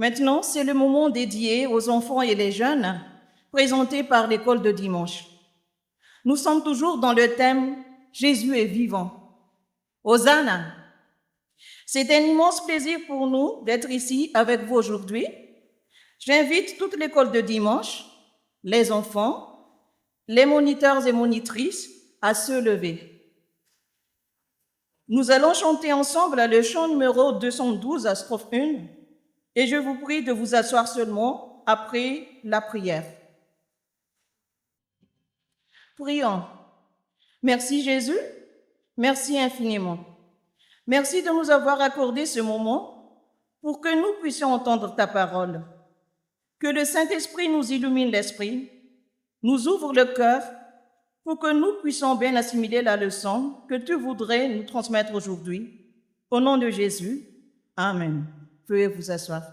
Maintenant, c'est le moment dédié aux enfants et les jeunes, présenté par l'école de dimanche. Nous sommes toujours dans le thème « Jésus est vivant ». Hosanna! C'est un immense plaisir pour nous d'être ici avec vous aujourd'hui. J'invite toute l'école de dimanche, les enfants, les moniteurs et monitrices à se lever. Nous allons chanter ensemble le chant numéro 212 à strophe 1 et je vous prie de vous asseoir seulement après la prière. Prions. Merci Jésus, merci infiniment. Merci de nous avoir accordé ce moment pour que nous puissions entendre ta parole. Que le Saint-Esprit nous illumine l'esprit, nous ouvre le cœur pour que nous puissions bien assimiler la leçon que tu voudrais nous transmettre aujourd'hui. Au nom de Jésus, Amen. Veuillez vous asseoir.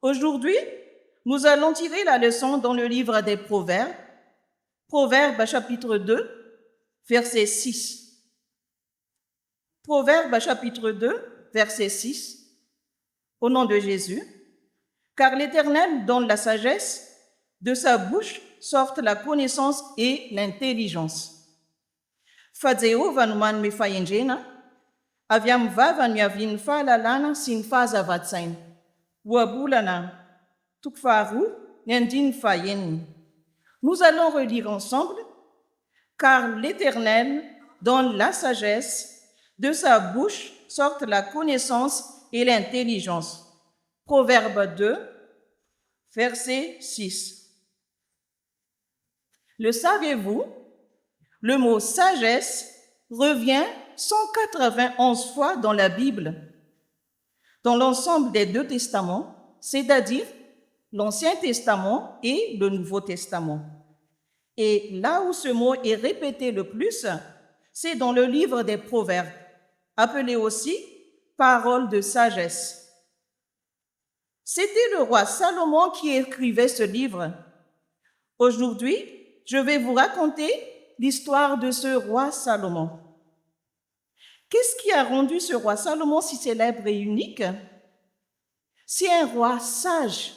Aujourd'hui, nous allons tirer la leçon dans le livre des Proverbes, Proverbes chapitre 2, verset 6. Proverbes chapitre 2, verset 6. Au nom de Jésus, car l'Éternel donne la sagesse, de sa bouche sortent la connaissance et l'intelligence. Fadzeo vanuman me fayenjena, aviam vava miavin fa lalana sin faza vatsain. Wabulana, tukfaru, nendin fayen. Nous allons relire ensemble, car l'Éternel donne la sagesse, de sa bouche sortent la connaissance et l'intelligence. Proverbe 2, verset 6. Le saviez-vous? Le mot sagesse revient 191 fois dans la Bible, dans l'ensemble des deux testaments, c'est-à-dire l'Ancien Testament et le Nouveau Testament. Et là où ce mot est répété le plus, c'est dans le livre des Proverbes, appelé aussi Parole de sagesse. C'était le roi Salomon qui écrivait ce livre. Aujourd'hui, je vais vous raconter l'histoire de ce roi Salomon. Qu'est-ce qui a rendu ce roi Salomon si célèbre et unique? C'est un roi sage.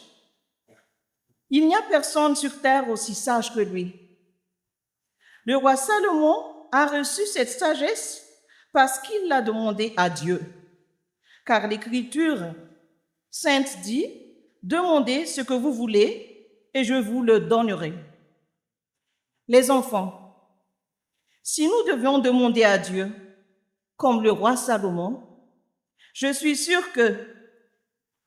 Il n'y a personne sur terre aussi sage que lui. Le roi Salomon a reçu cette sagesse parce qu'il l'a demandé à Dieu. Car l'Écriture sainte dit, « Demandez ce que vous voulez et je vous le donnerai. » Les enfants, si nous devions demander à Dieu, comme le roi Salomon, je suis sûre que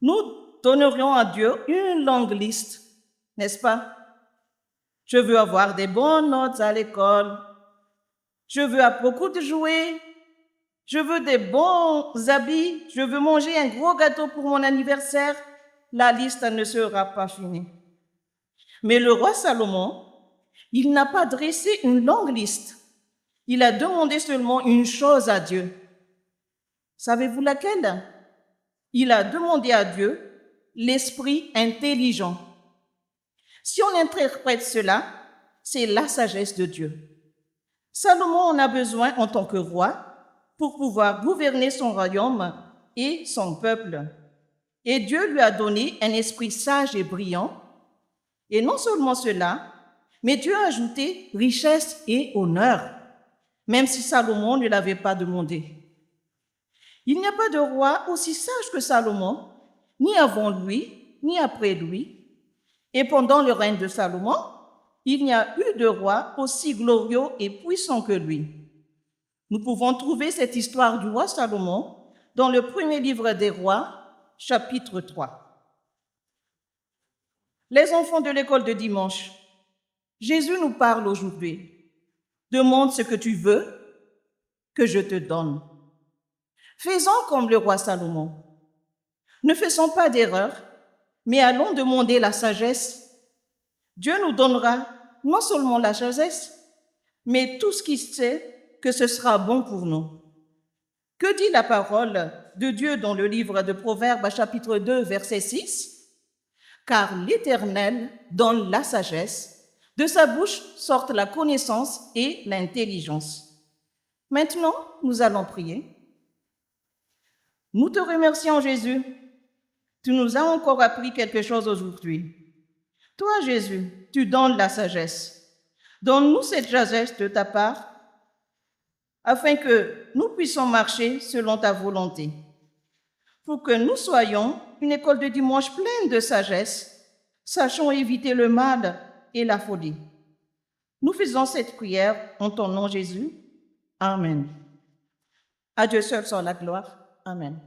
nous donnerions à Dieu une longue liste, n'est-ce pas? Je veux avoir des bonnes notes à l'école, je veux beaucoup de jouets, je veux des bons habits, je veux manger un gros gâteau pour mon anniversaire. La liste ne sera pas finie. Mais le roi Salomon, il n'a pas dressé une longue liste. Il a demandé seulement une chose à Dieu. Savez-vous laquelle? Il a demandé à Dieu l'esprit intelligent. Si on interprète cela, c'est la sagesse de Dieu. Salomon en a besoin en tant que roi pour pouvoir gouverner son royaume et son peuple. Et Dieu lui a donné un esprit sage et brillant. Et non seulement cela, mais Dieu a ajouté richesse et honneur, même si Salomon ne l'avait pas demandé. Il n'y a pas de roi aussi sage que Salomon, ni avant lui, ni après lui. Et pendant le règne de Salomon, il n'y a eu de roi aussi glorieux et puissant que lui. Nous pouvons trouver cette histoire du roi Salomon dans le premier livre des rois, chapitre 3. Les enfants de l'école de dimanche, Jésus nous parle aujourd'hui. Demande ce que tu veux, que je te donne. Faisons comme le roi Salomon. Ne faisons pas d'erreur, mais allons demander la sagesse. Dieu nous donnera non seulement la sagesse, mais tout ce qu'il sait que ce sera bon pour nous. Que dit la parole de Dieu dans le livre de Proverbes, chapitre 2, verset 6? Car l'Éternel donne la sagesse, de sa bouche sortent la connaissance et l'intelligence. Maintenant, nous allons prier. Nous te remercions, Jésus. Tu nous as encore appris quelque chose aujourd'hui. Toi, Jésus, tu donnes la sagesse. Donne-nous cette sagesse de ta part, afin que nous puissions marcher selon ta volonté. Pour que nous soyons une école de dimanche pleine de sagesse, sachant éviter le mal et la folie. Nous faisons cette prière en ton nom, Jésus. Amen. À Dieu seul soit la gloire. Amen.